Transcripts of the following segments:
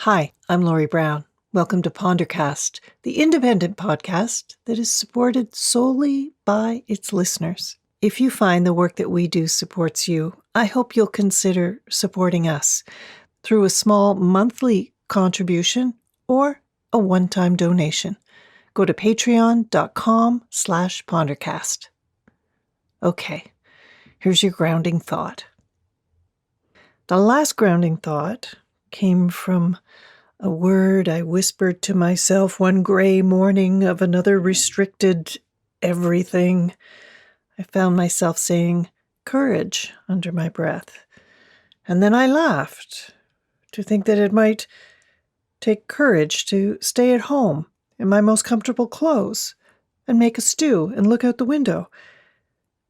Hi, I'm Laurie Brown. Welcome to Pondercast, the independent podcast that is supported solely by its listeners. If you find the work that we do supports you, I hope you'll consider supporting us through a small monthly contribution or a one-time donation. Go to patreon.com/pondercast. Okay, here's your grounding thought. The last grounding thought came from a word I whispered to myself one gray morning of another restricted everything. I found myself saying courage under my breath. And then I laughed to think that it might take courage to stay at home in my most comfortable clothes and make a stew and look out the window.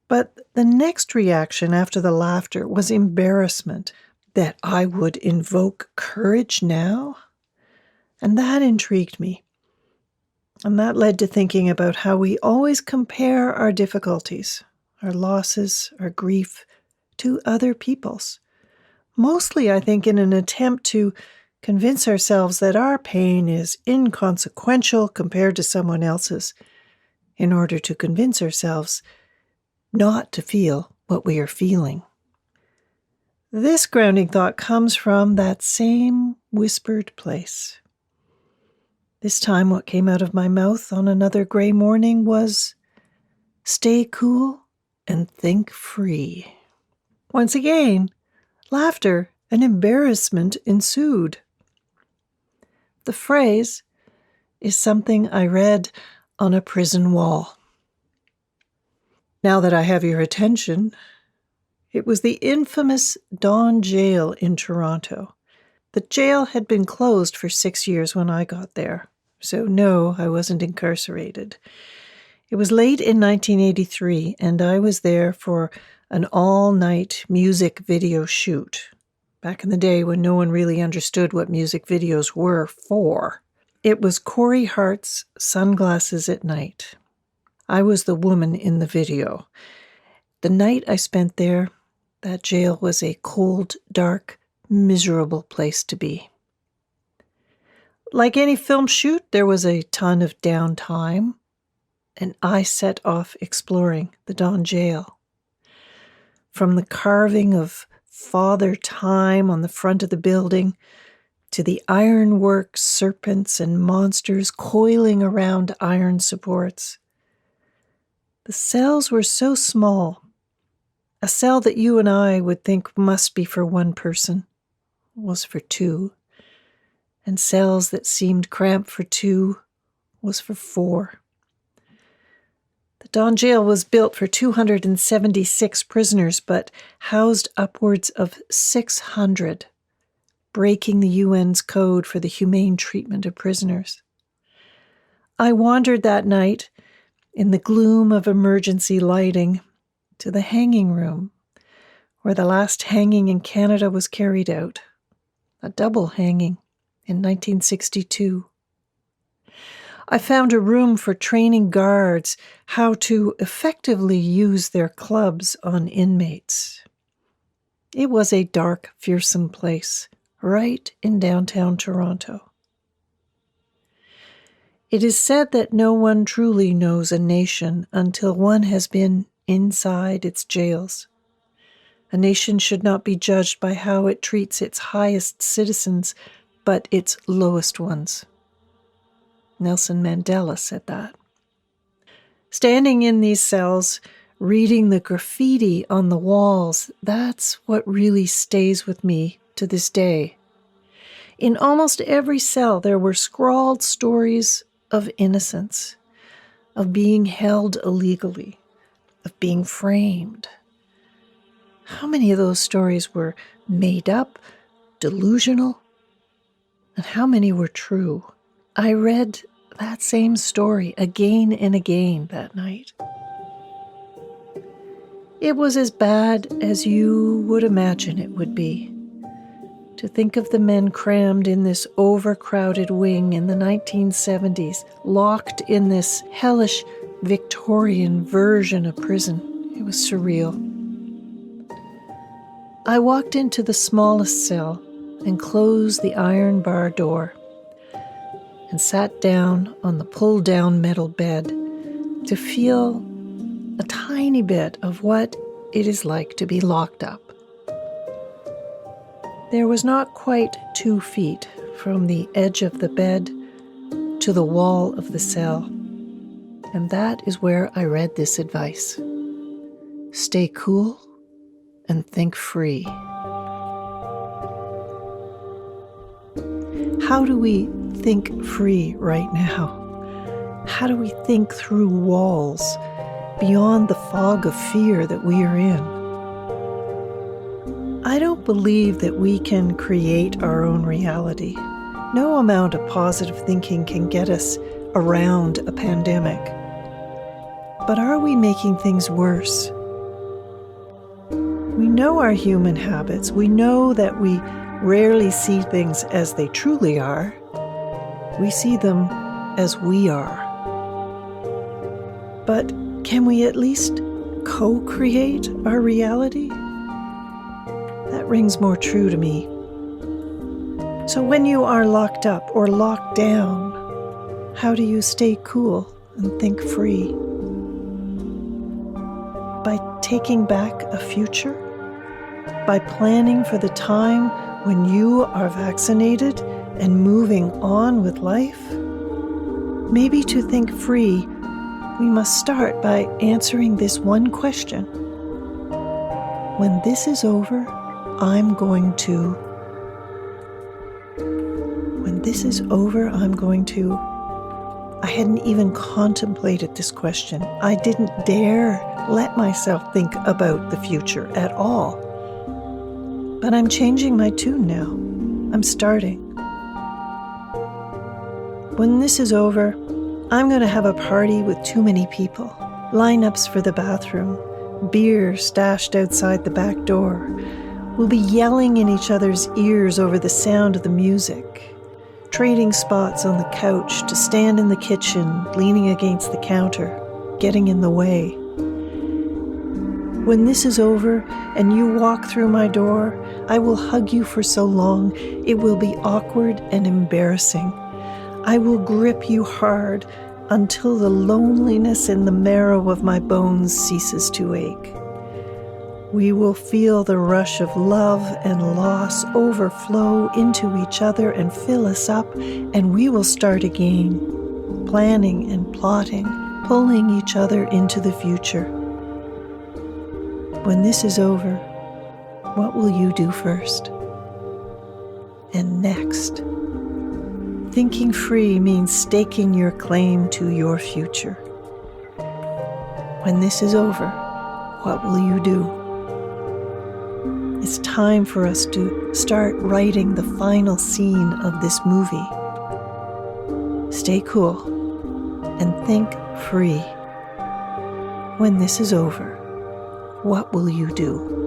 But the next reaction after the laughter was embarrassment that I would invoke courage now. And that intrigued me. And that led to thinking about how we always compare our difficulties, our losses, our grief to other people's. Mostly, I think, in an attempt to convince ourselves that our pain is inconsequential compared to someone else's, in order to convince ourselves not to feel what we are feeling. This grounding thought comes from that same whispered place. This time what came out of my mouth on another gray morning was, stay cool and think free. Once again, laughter and embarrassment ensued. The phrase is something I read on a prison wall. Now that I have your attention, it was the infamous Don Jail in Toronto. The jail had been closed for 6 years when I got there, so no, I wasn't incarcerated. It was late in 1983, and I was there for an all-night music video shoot, back in the day when no one really understood what music videos were for. It was Corey Hart's Sunglasses at Night. I was the woman in the video. The night I spent there, that jail was a cold, dark, miserable place to be. Like any film shoot, there was a ton of downtime, and I set off exploring the Don Jail. From the carving of Father Time on the front of the building to the ironwork serpents and monsters coiling around iron supports. The cells were so small. A cell that you and I would think must be for one person was for two, and cells that seemed cramped for two was for four. The Don Jail was built for 276 prisoners, but housed upwards of 600, breaking the UN's code for the humane treatment of prisoners. I wandered that night in the gloom of emergency lighting to the hanging room, where the last hanging in Canada was carried out, a double hanging in 1962. I found a room for training guards how to effectively use their clubs on inmates. It was a dark, fearsome place, right in downtown Toronto. It is said that no one truly knows a nation until one has been inside its jails. A nation should not be judged by how it treats its highest citizens, but its lowest ones. Nelson Mandela said that. Standing in these cells, reading the graffiti on the walls, that's what really stays with me to this day. In almost every cell, there were scrawled stories of innocence, of being held illegally, of being framed. How many of those stories were made up, delusional, and how many were true? I read that same story again and again that night. It was as bad as you would imagine it would be. To think of the men crammed in this overcrowded wing in the 1970s, locked in this hellish Victorian version of prison, it was surreal. I walked into the smallest cell, and closed the iron bar door and sat down on the pull-down metal bed to feel a tiny bit of what it is like to be locked up. There was not quite 2 feet from the edge of the bed to the wall of the cell, and that is where I read this advice. Stay cool and think free. How do we think free right now? How do we think through walls beyond the fog of fear that we are in? I don't believe that we can create our own reality. No amount of positive thinking can get us around a pandemic. But are we making things worse? We know our human habits. We know that we rarely see things as they truly are. We see them as we are. But can we at least co-create our reality? That rings more true to me. So when you are locked up or locked down, how do you stay cool and think free? By taking back a future? By planning for the time when you are vaccinated and moving on with life? Maybe to think free, we must start by answering this one question. When this is over, I'm going to... When this is over, I'm going to... I hadn't even contemplated this question. I didn't dare let myself think about the future at all. But I'm changing my tune now. I'm starting. When this is over, I'm going to have a party with too many people. Lineups for the bathroom. Beer stashed outside the back door. We'll be yelling in each other's ears over the sound of the music. Trading spots on the couch to stand in the kitchen, leaning against the counter, getting in the way. When this is over and you walk through my door, I will hug you for so long, it will be awkward and embarrassing. I will grip you hard until the loneliness in the marrow of my bones ceases to ache. We will feel the rush of love and loss overflow into each other and fill us up, and we will start again, planning and plotting, pulling each other into the future. When this is over, what will you do first? And next? Thinking free means staking your claim to your future. When this is over, what will you do? It's time for us to start writing the final scene of this movie. Stay cool and think free. When this is over, what will you do?